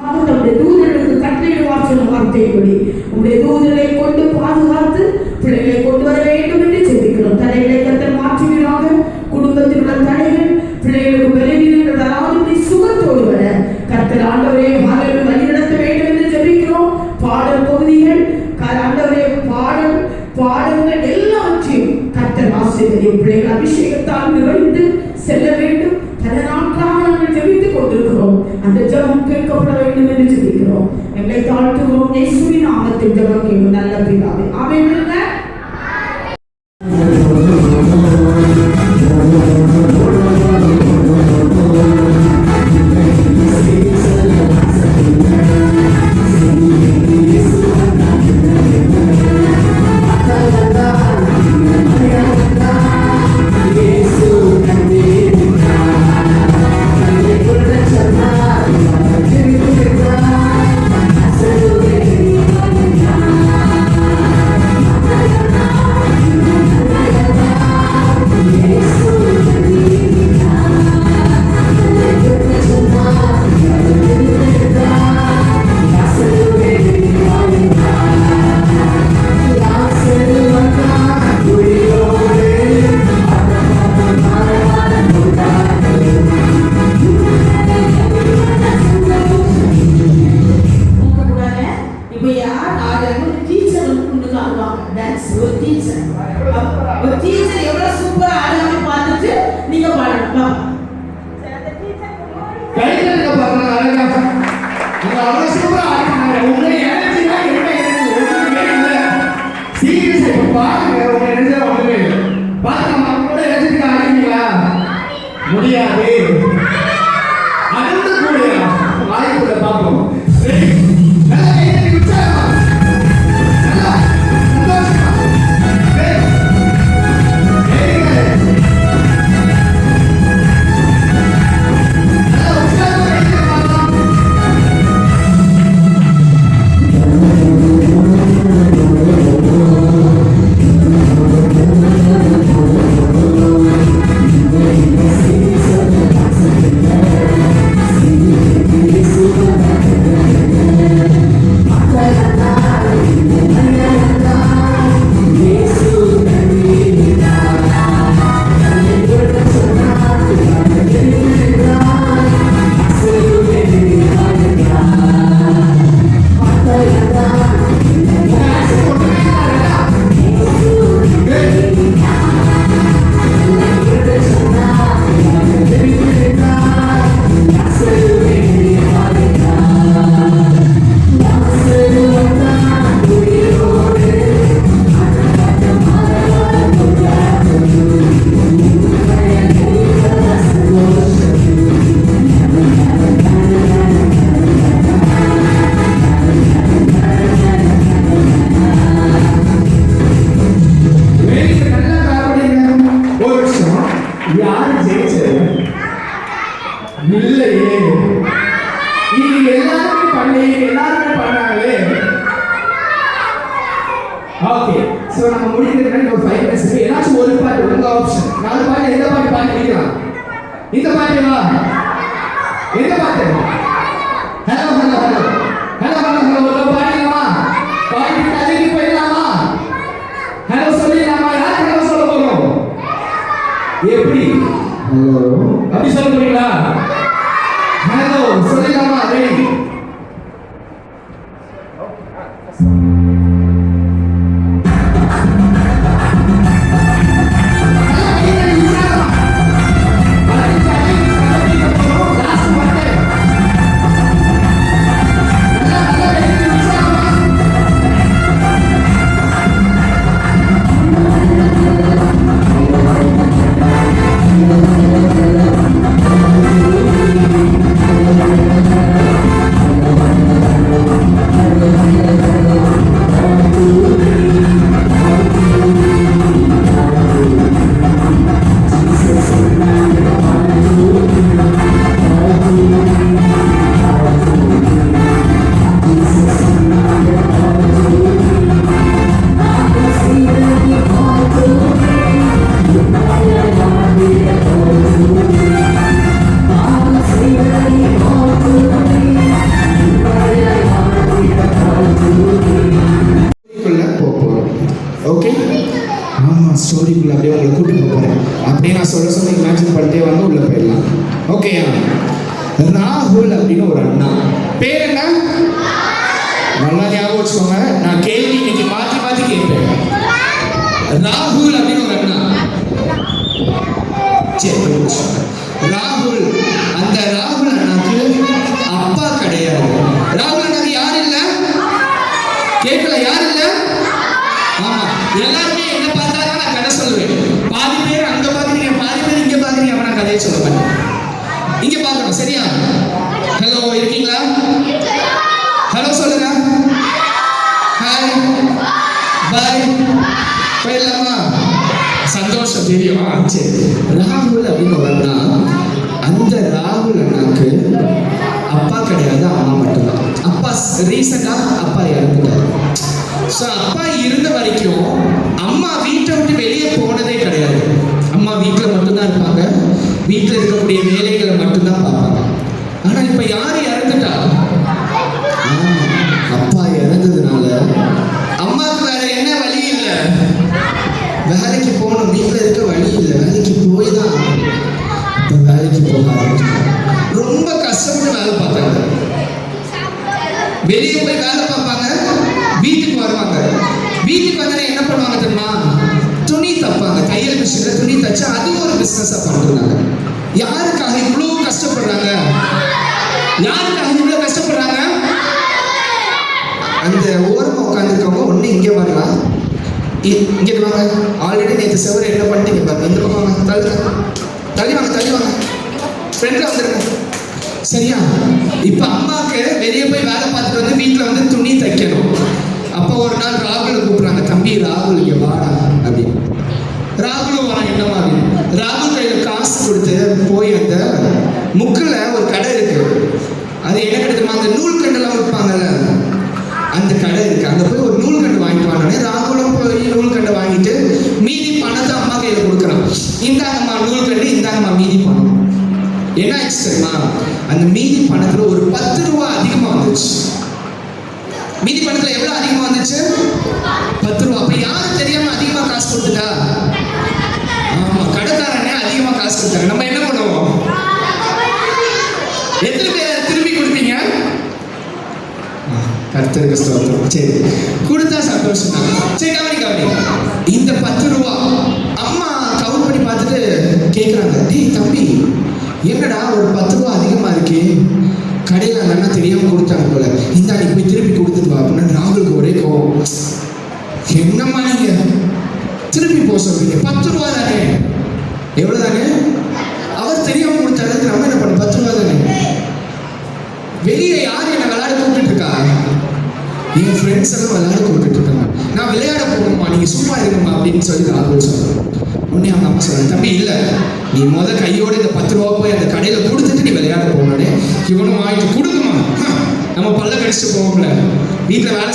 நம்முடைய தூதர்களுக்கு கட்டளையிடுவார் சொன்ன வார்த்தைப்படி உங்களுடைய தூதர்களை கொண்டு பாதுகாத்து பிள்ளைகளை கொண்டு வர வேண்டும் என்று ஜெபிக்கிறோம். தடைகளை கர்த்தர் மாற்றுவீராக. குடும்பத்தில் உள்ள தடைகள் பிள்ளைகளுக்கு பலவீனங்கள் வராதபடி சுகத்தோடு வர கர்த்தர் ஆண்டவரே வழிநடத்த வேண்டும் என்று ஜெபிக்கிறோம். பாடல் பகுதிகள் ஆண்டவரே பாடங்கள் எல்லாவற்றையும் கர்த்தர் ஆசீர்வதியும். பிள்ளைகள் அபிஷேகத்தால் நிறைந்து செல்ல வேண்டும். பல நாட்களாக நாங்கள் ஜெபித்துக் கொண்டிருக்கிறோம். அந்த ஜெபம் கேட்கப்பட வேண்டும் என்று ஜெபிக்கிறோம். எங்களை தாழ்த்துகிறோம். இயேசுவின் நாமத்தில் ஜெபம் கேட்கும் நல்ல பிதாவே. ஆமென். முடியாது. அடுத்து கூட வாய்ப்புல பார்ப்போம். ஓகே சோ நம்ம முடிக்கிறதுக்கு ஒரு 5 மினிட்ஸ் ஏதாச்சும் ஒரு பாட்டு உங்க ஆப்ஷன். நாலு பாட்டு எந்த பாட்டு பாடிக்கலாம்? இந்த பாட்டுங்களா? எந்த பாட்டு? Hello hello hello hello hello hello ஒரு பாடிக்கலாமா? பாடி கதைக்கு போயிடலாமா? ஹலோ சொல்லிடலாமா? யார் ஹலோ சொல்ல போறோம்? எப்படி ஹலோ அப்படி சொல்ல போறீங்களா? ஹலோ சொல்லிடலாமா? ரெடி இல்லையா? ராகுல் அப்படின்னு ஒரு அண்ணா. பேர் என்ன? நல்லா ஞாபகம் வச்சுக்கோங்க. நான் கேள்வி இன்னைக்கு மாத்தி மாத்தி கேட்பேன். ராகுல் அப்படின்னு ஒரு அண்ணா. சரி, ராகுல், அந்த ராகுல் அண்ணாக்கு அப்பா கிடையாது. ராகுல் அண்ணாக்கு யார் இல்ல? கேட்கல, யார் இல்ல? ஆமா, எல்லாருமே என்ன பார்த்தாலும் நான் கதை சொல்லுவேன். பாதி பேர் அங்க பாக்குறீங்க, பாதி பேர் இங்க பாக்குறீங்க. அப்ப நான் கதையை சொல்ல மாட்டேன். இங்க பாக்கணும், சரியா? ஹலோ, இருக்கீங்களா? ஹலோ சொல்லுங்க. ஹாய், பாய், போயிடலாமா? சந்தோஷம், தெரியுமா? சரி, ராகுல் அப்படின்னு வரனா, அந்த ராகுல் அண்ணாக்கு அப்பா கிடையாது, அம்மா மட்டும்தான். அப்பா ரீசெண்டா அப்பா இறந்துட்டாரு. ஸோ அப்பா இருந்த வரைக்கும் அம்மா வீட்டை விட்டு வெளியே போனதே கிடையாது. அம்மா வீட்டில் மட்டும்தான் இருப்பாங்க, வீட்டில் இருக்கக்கூடிய வேலைகளை மட்டும்தான் பார்ப்பாங்க. ஆனால் இப்போ யார் இறந்துட்டா? அப்பா இறந்ததுனால அம்மாவுக்கு வேற என்ன வழி இல்லை, வேலைக்கு போகணும். வீட்டில் இருக்க வழி இல்லை, வேலைக்கு போய் தான். இப்போ வேலைக்கு போக ரொம்ப கஷ்டப்பட்டு வேலை பார்த்தாங்க. வெளியே போய் வேலை பார்ப்பாங்க, வீட்டுக்கு வருவாங்க. வீட்டுக்கு வந்தா என்ன பண்ணுவாங்க தெரியுமா? துணி தப்பாங்க. தையல் மிஷின்ல துணி தச்சு அது ஒரு பிசினஸா பண்றாங்க. யாருக்காக இவ்வளவு கஷ்டப்படுறாங்க? யாருக்காக இவ்வளவு கஷ்டப்படுறாங்க? அந்த ஓரமா உட்காந்துருக்கவங்க ஒண்ணு இங்கே வரலாம், இங்கே வாங்க. ஆல்ரெடி நேற்று செவரை என்ன பண்ணிட்டீங்க பாருங்க. இந்த பக்கம் வாங்க, தள்ளி வாங்க, தள்ளி வாங்க, ஃப்ரெண்ட்ல வந்துருங்க, சரியா? இப்ப அம்மாக்கு வெளியே போய் வேலை பார்த்துட்டு வந்து வீட்டுல வந்து துணி தைக்கணும். அப்ப ஒரு நாள் ராகுல கூப்பிடுறாங்க, தம்பி ராகுல் இங்க வாடா அப்படின்னு. ராகுலும் வரான், என்னமா அப்படின்னு. ராகுல் கையில காசு கொடுத்து போய் அந்த முக்குல ஒரு கடை இருக்கு. அது என்ன கிடைக்குமா? அந்த நூல் கண்டெல்லாம் விற்பாங்கல்ல, அந்த கடை இருக்கு. அங்க போய் ஒரு நூல் கண்டு வாங்கிட்டு வாங்க. ராகுலும் போய் நூல் கண்டை வாங்கிட்டு மீதி பணத்தை அம்மா கையில கொடுக்குறான். இந்தாங்கம்மா நூல் கண்டு, இந்தாங்கம்மா மீதி பணம். என்ன ஆச்சு தெரியுமா? அந்த மீதி பணத்துல ஒரு 10 ரூபா அதிகமா வந்துச்சு. மீதி பணத்துல எவ்வளவு அதிகமா வந்துச்சு? 10 ரூபா. அப்ப யாரு தெரியாம அதிகமா காசு கொடுத்துட்டா? ஆமா, கடைக்காரனே அதிகமா காசு கொடுத்தாங்க. நம்ம என்ன பண்ணுவோம்? எத்தனை பேர் திருப்பி கொடுப்பீங்க? கர்த்தருக்கு ஸ்தோத்திரம். சரி, கொடுத்தா சந்தோஷம் தான். சரி, கவனி. இந்த 10 ரூபா அம்மா கவுண்ட் பண்ணி பார்த்துட்டு கேட்குறாங்க, டேய் தம்பி, என்னடா ஒரு 10 ரூபா அதிகமா இருக்கு, கடையில் அந்த அண்ணா தெரியாம கொடுத்தாங்க போல, இந்தா நீ போய் திருப்பி கொடுத்துருவா அப்படின்னு. ராகுலுக்கு ஒரே கோவம். என்னம்மா நீங்க திருப்பி போக சொல்றீங்க? 10 ரூபா தானே, எவ்வளவு தானே? அவர் தெரியாம கொடுத்தாரு, நம்ம என்ன பண்ண? 10 ரூபா தானே. வெளியே யார் என்ன விளையாட கூப்பிட்டு இருக்கா? என் ஃப்ரெண்ட்ஸ் எல்லாம் விளையாட கூப்பிட்டு இருக்காங்க. நான் விளையாட போகணுமா, நீங்க சும்மா இருக்கணுமா அப்படின்னு சொல்லி ராகுல் சொல்றேன். உடனே அவங்க அம்மா சொல்றாங்க, தம்பி இல்ல, நீ கையோட இந்த 10 ரூபா போய் அந்த கடையில கொடுத்துட்டு நீ விளையாட போகணும்னே. இவனும் வாங்கிட்டு கொடுக்குமா, நம்ம பல்ல கடிச்சுட்டு போவோம்ல, வீட்டுல வேலை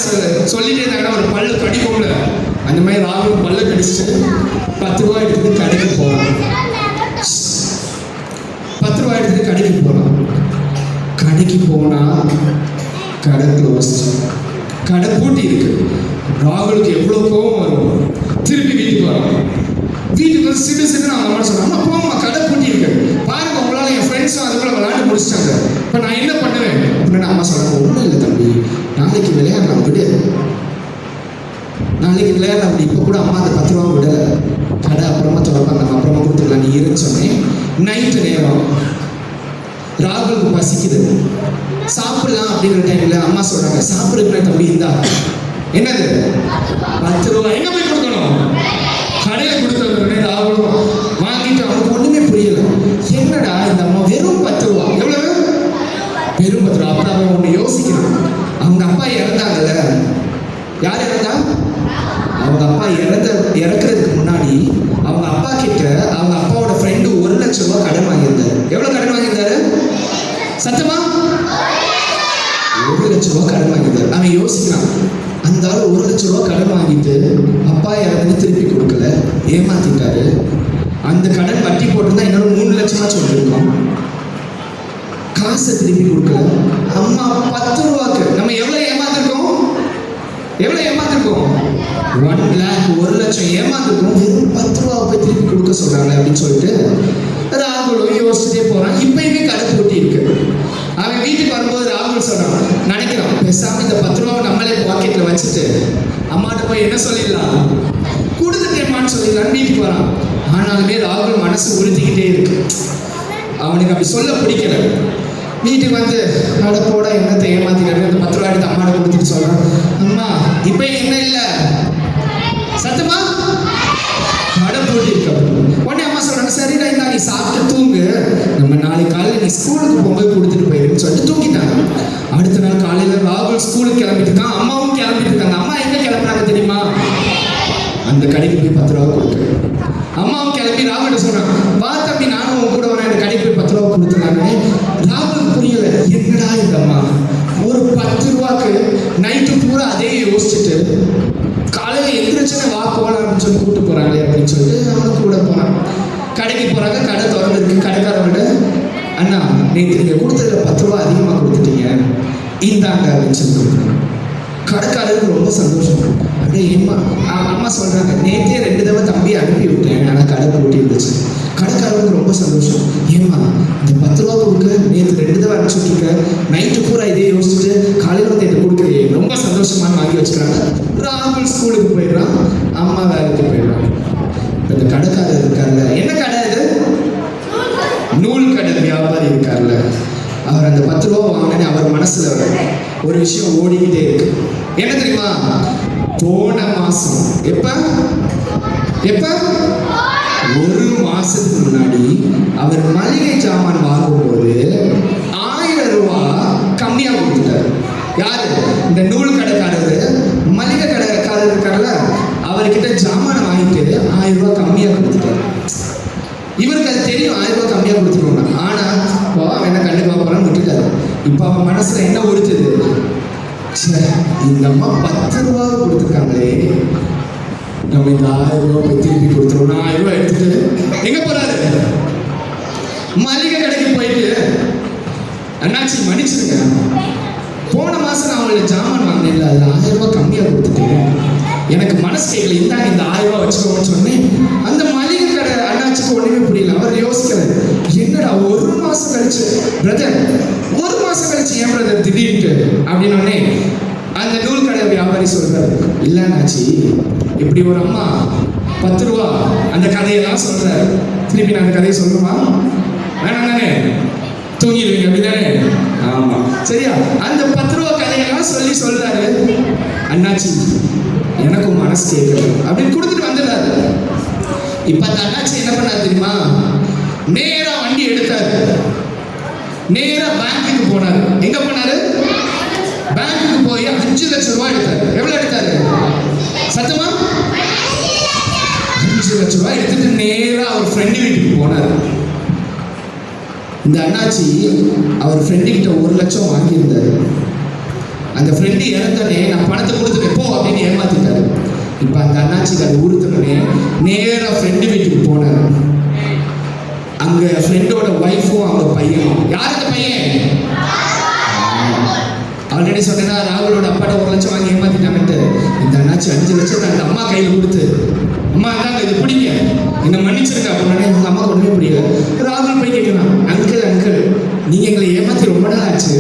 சொல்லிட்டே இருந்தாங்கன்னா ஒரு பல்லு கடிப்போம்ல, அந்த மாதிரி ராகுல் பல்ல கடிச்சுட்டு 10 ரூபா எடுத்துட்டு கடைக்கு போறான். 10 ரூபா எடுத்துட்டு கடைக்கு போறான். கடைக்கு போனா கடை க்ளோஸ், கடை பூட்டி இருக்கு. ராகுலுக்கு எவ்வளவு கோபம் வரும். திருப்பி வீட்டுக்கு வரும். வீட்டுக்கு வந்து சிடு அவங்க அம்மா சொல்றாங்க, அம்மா போமா, கடை பூட்டி இருக்கு பாருங்க, உங்களால என் ஃப்ரெண்ட்ஸும் அதுக்குள்ள விளையாண்டு முடிச்சிட்டாங்க, இப்ப நான் என்ன பண்ணுவேன் அப்படின்னு அம்மா சொல்றாங்க. ஒன்றும் இல்லை தம்பி, நாளைக்கு விளையாடலாம், விடு, நாளைக்கு விளையாடலாம். அப்படி இப்போ கூட அம்மா அந்த 10 ரூபா விடல, கடை அப்புறமா தொடப்பாங்க, நம்ம அப்புறமா கொடுத்துக்கலாம், நீ இருன்னு சொன்னேன். நைட்டு நேரம் ராகுலுக்கு பசிக்குது, சாப்பிடலாம் அப்படிங்கிற டைம்ல அம்மா சொல்றாங்க, சாப்பிடுற தம்பி இந்தா, என்னது 10 ரூபா, எங்க போய் கொடுக்கணும்? கடையில கொடுத்த ராகுலும் வாங்கிட்டு அவனுக்கு ஒண்ணுமே புரியல. என்னடா இந்த அம்மா வெறும் 10 ரூபா, எவ்வளவு? வெறும் 10 ரூபா. அப்ப அவன் ஒண்ணு யோசிக்கிறான், அவங்க அப்பா இறந்தாங்கல்ல. யார் இறந்தா? அவங்க அப்பா இறக்குறதுக்கு முன்னாடி அவங்க அப்பா கிட்ட அவங்க அப்பாவோட ஃப்ரெண்டு 1 லட்சம் ரூபாய் கடன் வாங்கியிருந்தாரு. எவ்வளவு கடன் வாங்கியிருந்தாரு? சத்தமா? 1 லட்சம் ரூபாய் கடன் வாங்கியிருந்தாரு. அவன் யோசிக்கிறான், அந்த ஆள் 1 லட்சம் ரூபாய் கடன் வாங்கிட்டு அப்பா இறந்து திருப்பி கொடுக்கல, ஏமாத்திட்டாரு. அந்த கடன் வட்டி போட்டிருந்தா இன்னொரு 3 லட்சமா சொல்லிருக்கோம். காசை திருப்பி கொடுக்கல. அம்மா 10 ரூபாய்க்கு நம்ம எவ்வளவு ஏமாத்திருக்கோம்? 1 lakh, 1 லட்சம் ஏமாத்திருக்கோம். வெறும் 10 ரூபாய் போய் திருப்பி கொடுக்க சொல்றாங்க அப்படின்னு சொல்லிட்டு ராகுலும் யோசிச்சுட்டே போறான். இப்பயுமே ராகுல் சொல்றான், நினைக்கிறான் பேசாம இந்த 10 ரூபாவை நம்மளே பாக்கெட்ல வச்சுட்டு அம்மாட்ட போய் என்ன சொல்லிடலாம், கொடுத்துட்டேம்மான்னு சொல்லிடலாம் வீட்டுக்கு வரான். ஆனாலுமே ராகுல் மனசு உறுத்திக்கிட்டே இருக்கு. அவனுக்கு அப்படி சொல்ல பிடிக்கல. வீட்டுக்கு வந்து போட என்னத்தை ஏமாத்தினாரு, அந்த 10 ரூபாய் எடுத்து அம்மாட்ட கொடுத்துட்டு சொல்றான், அம்மா இப்ப என்ன இல்லை சத்தமா கடை போட்டி இருக்க. உடனே அம்மா சொல்றாங்க, சரிடா இந்த நீ சாப்பிட்டு தூங்கு, நம்ம நாளைக்கு காலையில் நீ ஸ்கூலுக்கு போகும்போது கொடுத்துட்டு போயிருன்னு சொல்லிட்டு தூங்கிட்டாங்க. அடுத்த நாள் காலையில ராகுல் ஸ்கூலுக்கு கிளம்பிட்டு இருக்கான், அம்மாவும் கிளம்பிட்டு இருக்காங்க. அம்மா எங்க கிளம்புறாங்க தெரியுமா, அந்த கடைக்கு போய் 10 ரூபா கொடுக்கு. அம்மாவும் கிளம்பி ராகுல் சொல்றாங்க, வா தம்பி நானும் உன் கூட வரேன், இந்த கடைக்கு போய் 10 ரூபா கொடுத்துருக்காங்க. ராகுல் புரியல, என்னடா இந்த அம்மா ஒரு 10 ரூபாய்க்கு நைட்டு பூரா அதே யோசிச்சுட்டு காலையில் எந்திரிச்சுன்னு வா போகலாம் அப்படின்னு சொல்லி கூப்பிட்டு போறாங்களே அப்படின்னு சொல்லிட்டு அவனும் கூட போறான். கடைக்கு போறாங்க, கடை திறந்துருக்கு. கடைக்காரங்கிட்ட, அண்ணா நேற்று நீங்க கொடுத்ததுல 10 ரூபா அதிகமாக கொடுத்துட்டீங்க, இந்தாங்க அப்படின்னு சொல்லி கொடுக்குறாங்க. கடைக்காரருக்கு ரொம்ப சந்தோஷம். அப்படியே அம்மா சொல்றாங்க, நேற்றே 2 தடவை தம்பி அனுப்பி விட்டேன், ஆனால் கடை போட்டி இருந்துச்சு. கடைக்காரருக்கு ரொம்ப சந்தோஷம். ஏமா இந்த 10 ரூபா கொடுக்க நேற்று 2 தடவை அனுப்பிச்சு விட்டுருக்க, நைட்டு பூரா இதே யோசிச்சுட்டு காலையில் வந்து என்ன கொடுக்குறே, ரொம்ப சந்தோஷமானு வாங்கி வச்சுக்கிறாங்க. ராகுல் ஸ்கூலுக்கு போயிடுறான், அம்மா வேலைக்கு போயிடுறான். இந்த கடைக்காரர் இருக்கார்ல, என்ன கடை இது, நூல் கடை வியாபாரி இருக்கார்ல, அவர் அந்த 10 ரூபா வாங்கினே அவர் மனசுல ஒரு விஷயம் ஓடிக்கிட்டே இருக்கு. என்ன தெரியுமா, போன மாசம் எப்ப 1 மாசத்துக்கு முன்னாடி அவர் மளிகை சாமான் வாங்கும்போது 1000 ரூபாய் கம்மியா கொடுத்துட்டாரு. யாரு, இந்த நூல் கடைக்காரரு. மளிகை கடைக்காரர் இருக்கார்ல, அவர்கிட்ட ஜாமான் வாங்கிட்டு 1000 ரூபாய் கம்மியா கொடுத்துட்டாரு. இவருக்கு அது தெரியும் 1000 ரூபாய் கம்மியா கொடுத்துருவாங்க. ஆனா என்ன கண்டுக்க போறான்னு விட்டுட்டாரு. இப்ப அவன் மனசுல என்ன உறுத்துது, இந்த அம்மா 10 ரூபாய் கொடுத்துருக்காங்களே, நம்ம இந்த 1000 ரூபாய் போய் திருப்பி கொடுத்துருவோம். 1000 ரூபாய் எடுத்துட்டு எங்க போறாரு, மளிகை கடைக்கு போயிட்டு, அண்ணாச்சி மன்னிச்சிருங்க, போன மாசம் நான் அவங்களுக்கு ஜாமான் வாங்கினேன், அதுல 1000 ரூபாய் கம்மியா கொடுத்துட்டேன், எனக்கு மனசு கேட்கல, இந்தாங்க இந்த 1000 ரூபாய் வச்சுக்கோன்னு சொன்னேன். அந்த மளிகை கடை அண்ணாச்சிக்கு ஒண்ணுமே புரியல. அவர் யோசிக்கிறாரு, என்னடா 1 மாசம் கழிச்சு பிரதர், 1 மாசம் கழிச்சு ஏன் பிரதர் திடீர்னு அப்படின்னு. அந்த நூல் கடை வியாபாரி சொல்றாரு, இல்ல அண்ணாச்சி இப்படி ஒரு அம்மா 10 ரூபா அந்த கதையெல்லாம் சொல்றாரு. திருப்பி நான் அந்த கதையை சொல்லுமா, வேணாம் தானே, தூங்கிடுவீங்க அப்படிதானே, ஆமா சரியா. அந்த 10 ரூபா கதையெல்லாம் சொல்றாரு. அண்ணாச்சி எனக்கும் மனசு கேட்கல அப்படின்னு கொடுத்துட்டு வந்துடுறாரு. இப்ப அந்த அண்ணாச்சி என்ன பண்ணாரு தெரியுமா, நேரா வண்டி எடுத்தாரு, நேரா பேங்குக்கு போனாரு. எங்க போனாரு, பேங்குக்கு போய் 5 லட்சம் ரூபாய் எடுத்தாரு. எவ்வளவு எடுத்தாரு சத்தமா, 5 லட்சம் ரூபாய் எடுத்துட்டு நேரா அவர் ஃப்ரெண்டு வீட்டுக்கு போனாரு. இந்த அண்ணாச்சி அவர் ஃப்ரெண்டு கிட்ட 1 லட்சம் வாங்கியிருந்தாரு. அந்த ஃப்ரெண்டு இறந்தனே நான் பணத்தை கொடுத்துட்டு போ அப்படின்னு ஏமாத்திட்டாரு. இப்ப அந்த அண்ணாச்சிக்கு அது உறுத்தனே நேரா ஃப்ரெண்டு வீட்டுக்கு போனாரு. அங்க ஃப்ரெண்டோட ஒய்ஃபும் அவங்க பையனும். யார் அந்த பையன், ஆல்ரெடி சொன்னேன்னா ராகுலோட அப்பாட்ட 1 லட்சம் வாங்கி ஏமாத்திட்டாங்கன்ட்டு. இந்த அண்ணாச்சி 5 லட்சத்தை அந்த அம்மா கையில் கொடுத்து, அம்மா தாங்க இது பிடிங்க, என்ன மன்னிச்சிருக்க அப்படின்னு. எங்க அம்மா ஒண்ணுமே புரியல. ராகுல் போய் கேட்கலாம், அங்கிள் நீங்க எங்களை ஏமாத்தி ரொம்ப நாள் ஆச்சு,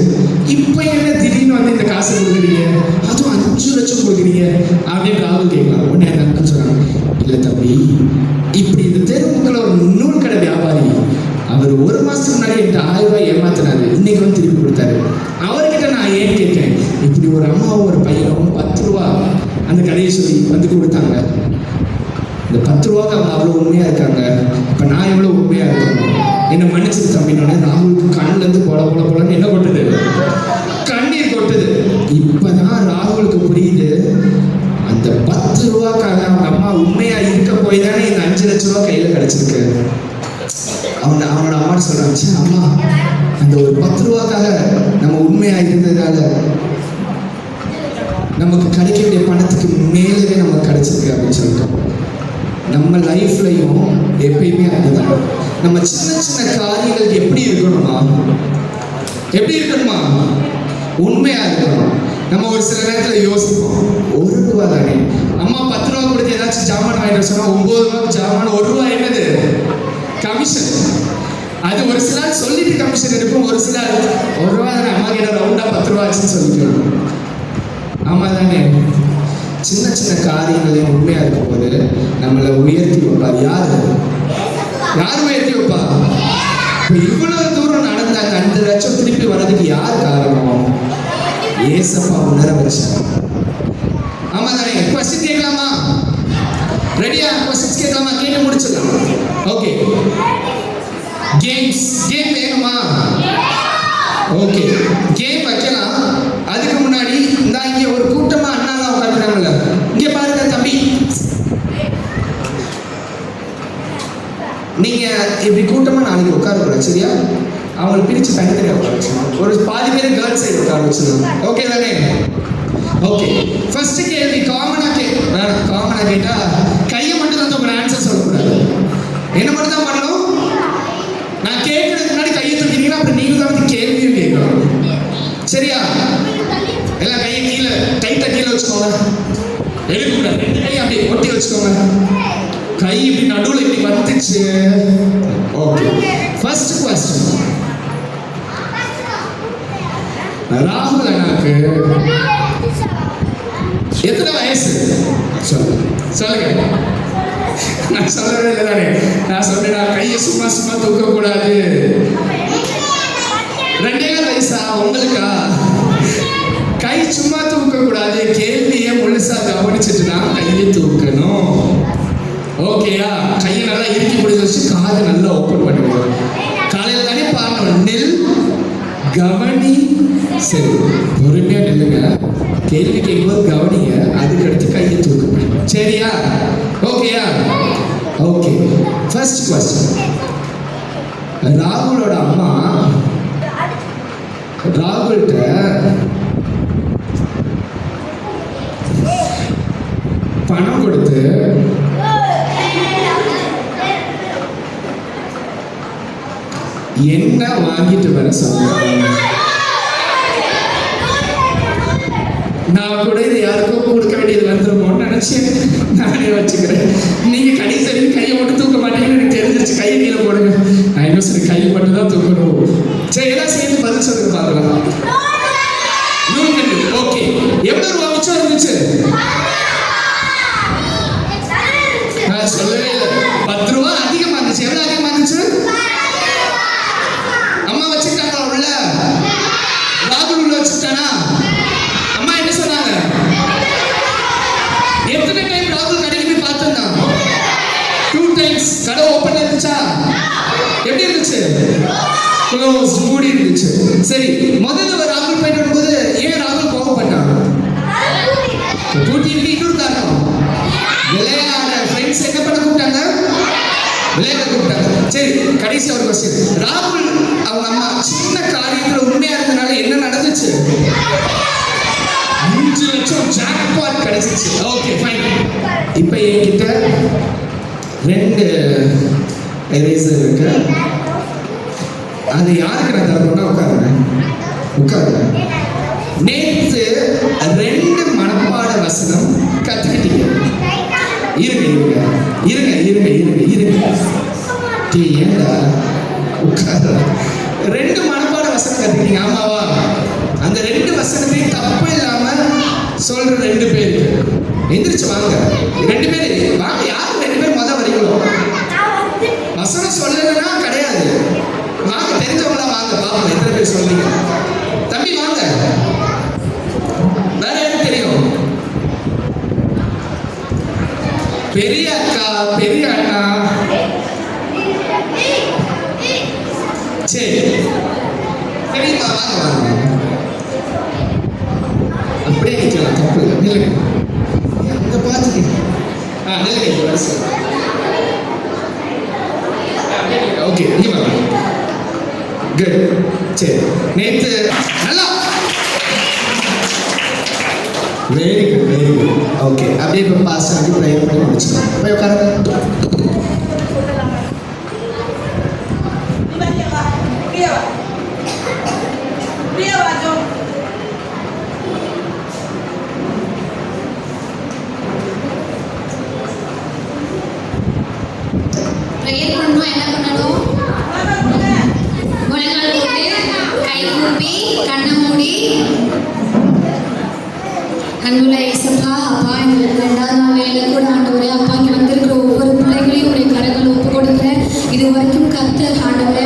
இப்ப என்ன திடீர்னு வந்து இந்த காசு கொடுக்குறீங்க, அதுவும் 5 லட்சம் கொடுக்குறீங்க அப்படின்னு ராகுல் கேட்கலாம். உடனே அந்த அங்கிள் சொல்றாங்க, இல்ல தம்பி, இப்படி இந்த தெருமுக்கில் ஒரு நூல் கடை வியாபாரி, அவர் 1 மாசத்துக்கு முன்னாடி என்கிட்ட 1000 ரூபாய் ஏமாத்தினாரு, இன்னைக்கு வந்து திருப்பி கொடுத்தாரு. அவர்கிட்ட நான் ஏன் கேட்டேன், இப்படி ஒரு அம்மாவும் ஒரு பையனும் 10 ரூபா அந்த கடையை சொல்லி வந்து கொடுத்தாங்க, இந்த 10 ரூபாய்க்கு அவங்க அவ்வளோ உண்மையா இருக்காங்க, அப்ப நான் எவ்வளவு உண்மையா இருக்கணும், என்ன மன்னிச்சிரு தம்பினோட ராகுலுக்கு கண்ணுல இருந்து போலன்னு என்ன கொட்டுது, கண்ணீர் கொட்டுது. இப்பதான் ராகுலுக்கு புரியுது, அந்த 10 ரூபாய்க்காக அவங்க அம்மா உண்மையா இருக்க போய் தானே இந்த 5 லட்சம் ரூபாய் கையில கிடைச்சிருக்கு. அவனோட அம்மா சொல்றாங்க, அம்மா அந்த ஒரு 10 ரூபாய்க்காக நம்ம உண்மையா இருந்ததுனால நமக்கு கிடைக்க வேண்டிய பணத்துக்கு மேலே நமக்கு கிடைச்சிருக்கு அப்படின்னு சொல்லிட்டோம். நம்ம லைஃப்லையும் எப்பயுமே அதுதான், நம்ம சின்ன சின்ன காரியங்கள் எப்படி இருக்கணுமா, உண்மையா இருக்கணும். நம்ம ஒரு சில நேரத்தில் யோசிப்போம், 1 ரூபா தானே, அம்மா 10 ரூபா கொடுத்து ஏதாச்சும் ஜாமான் வாங்கிட்டு சொன்னா 9 ரூபாய்க்கு ஜாமான், 1 ரூபா என்னது கமிஷன். அது ஒரு சிலர் சொல்லிட்டு கமிஷன் இருக்கும், ஒரு சிலர் 1 ரூபா தானே, அம்மா கிட்ட ரவுண்டா 10 ரூபா உருவாச்சுன்னு சொல்லிக்கலாம். ஆமா தானே? சின்ன சின்ன காரியங்களையும் உண்மையா இருக்கும் போது நம்மளை உயர்த்தி வைப்பார். யாரு உயர்த்தி வைப்பா? இவ்வளவு தூரம் நடந்தாங்க, 5 லட்சம் திருப்பி வர்றதுக்கு யார் காரணம்? ஏசப்பா உணர வச்சார். ஆமா தானே? கொஸ்டின் கேட்கலாமா? ரெடியா? கொஸ்டின்ஸ் கேட்கலாமா? கேட்டு முடிச்சிடலாம். ஓகே, கேம் வேணுமா? ஓகே, கேம் வைக்கலாம். அதுக்கு முன்னாடி இந்த இங்க ஒரு கூட்டமா அண்ணாலாம் உட்காந்துருக்காங்கல்ல, இங்க பாருங்க தம்பி, நீங்க இப்படி கூட்டமா நாளைக்கு உட்காரக்கூடாது, சரியா? அவங்களை பிரிச்சு தனித்தனியா உட்கார வச்சுக்கணும். ஒரு பாதி பேர் கேர்ள்ஸ் சைடு உட்கார வச்சுக்கணும். ஓகே தானே? ஓகே, ஃபர்ஸ்ட் கேள்வி காமனா கேட்டா கையை மட்டும் தான் உங்க ஆன்சர் சொல்லக்கூடாது. என்ன மட்டும் தான் பண்ணணும்? நான் கேட்கறதுக்கு முன்னாடி கையை தூக்கிட்டீங்கன்னா அப்புறம் நீங்க தான் வந்து கேள்வியும் கேட்கணும், சரியா? எல்லாம் கையை கீழே டைட்டா கீழே வச்சுக்கோங்க. எழுக்கூடாது, 2 கையை அப்படியே ஒட்டி வச்சுக்கோங்க. கை இப்படி நடுவில் இப்படி வந்துச்சு. ஓகே, ஃபர்ஸ்ட் क्वेश्चन, ராகுல் அண்ணாக்கு எத்தனை வயசு? சொல்லுங்க. நான் சொல்லவே இல்லை தானே? நான் சொன்னேன் கையை சும்மா தூக்க கூடாது. 2 வயசா உங்களுக்கா? கை சும்மா தூக்க கூடாது, கேள்வியை முழுசா கவனிச்சுட்டு தான் கையை தூக்கணும். ஓகேயா? கையை நல்லா இறுக்கி பிடிச்சி வச்சு காதை நல்லா ஓப்பன் பண்ணிடுவோம். காலையில தானே பார்க்கணும். நெல் கவனி. சரி, பொறுமையா நில்லுங்க. கேள்வி கேட்கும்போது கவனிங்க, அதுக்கு அடுத்து கையை தூக்குங்க, சரியா? ஓகேயா? ஓகே, ஃபர்ஸ்ட் क्वेश्चन, ராகுலோட அம்மா ராகுல்கிட்ட பணம் கொடுத்து என்ன வாங்கிட்டு வர சொன்னாங்க? நான் கூட இதை யாருக்கும் கொடுக்க வேண்டியது வந்துருமோன்னு நினைச்சேன், நானே வச்சுக்கிறேன். நீங்க கடைசி வரைக்கும் கையை மட்டும் தூக்க மாட்டீங்கன்னு எனக்கு தெரிஞ்சிருச்சு. கையை கீழே போடுங்க. நான் இன்னும் சரி கையை மட்டும் தான் தூக்கணும். சரி, எல்லாம் சேர்ந்து பதில் சொல்லுங்க பார்க்கலாம். ஓகே, எவ்வளவு ரூபா மிச்சம் இருந்துச்சு? சொல்லவே இல்லை. 10 ரூபா அதிகமா இருந்துச்சு. எவ்வளவு அதிகமா இருந்துச்சு? அம்மா வச்சுக்கிட்டாங்களா உள்ள? ராகுல் உள்ள வச்சுக்கிட்டானா? அம்மா என்ன சொன்னாங்க? எத்தனை டைம் ராகுல் கடைக்கு போய் பார்த்துருந்தான்? 2 டைம்ஸ். கடை ஓப்பன் இருந்துச்சா? எப்படி இருந்துச்சு? க்ளோஸ், மூடி இருந்துச்சு. சரி, முதல்ல ராகுல் போயிட்டு வரும்போது ஏன் ராகுல் கோபப்பட்டான்? பூட்டி இருக்கு. இன்னொரு காரணம், விளையாட ஃப்ரெண்ட்ஸ் என்ன பண்ண கூப்பிட்டாங்க? விளையாட கூப்பிட்டாங்க. சரி, கடைசி ஒரு கொஸ்டின், ராகுல் அவங்க அம்மா சின்ன காரியத்துல உண்மையா இருந்தனால என்ன நடந்துச்சு? 5 லட்சம் ஜாக்பாட் கிடைச்சிச்சு. Okay, fine. இப்போ என்கிட்ட 2 எரேசர் இருக்கு. அது யாருக்கு நான் தரணும்னா உட்காருங்க. நேற்று 2 மனப்பாட வசனம் கத்துக்கிட்டீங்க. இருங்க. ஏண்டா உட்கார? 2 மனப்பாட வசனம் கத்துக்கிட்டீங்க, ஆமாவா? அந்த 2 வசனத்தையும் தப்பு இல்லாம சொல்ற 2 பேருக்கு எந்திரிச்சு வாங்க. 2 பேர் வாங்க. யாரு 2 பேர் மொதல் வரீங்களோ? வசனம் சொல்லலைன்னா கிடையாது. வாங்க, தெரிஞ்சவங்களா வாங்க, பாப்போம் எத்தனை பேர் சொல்றீங்க. தம்பி வாங்க. வேற யாருக்கு தெரியும்? பெரிய அக்கா, பெரிய அண்ணா. சரி, தெரியுமா? வாங்க. அப்படியே நிற்கலாம், தப்பு இல்லை. நில்லுங்க. அங்க பார்த்துக்க. நில்லுங்க. ஓகே, இங்க வாங்க. குட். சரி, நேற்று நல்லா. Very good. ஓகே, அப்படியே இப்போ பாஸ்டர் ப்ரேயர் பண்ணி முடிச்சுக்கலாம். போய் உட்காருங்க. ப்ரேயர் பண்ணணும். என்ன பண்ணணும்? முழங்கால் போட்டு கை கூப்பி கண்ணை கண்ணமூடி அன்புள்ள இயேசுப்பா, அப்பா இந்த 2வது நாள் வேலை கூட ஆண்டவரே அப்பா இங்கே வந்திருக்கிற ஒவ்வொரு பிள்ளைகளையும் உடைய கரங்கள் ஒப்பு கொடுக்குறேன். இது வரைக்கும் கர்த்தர் ஆண்டவரே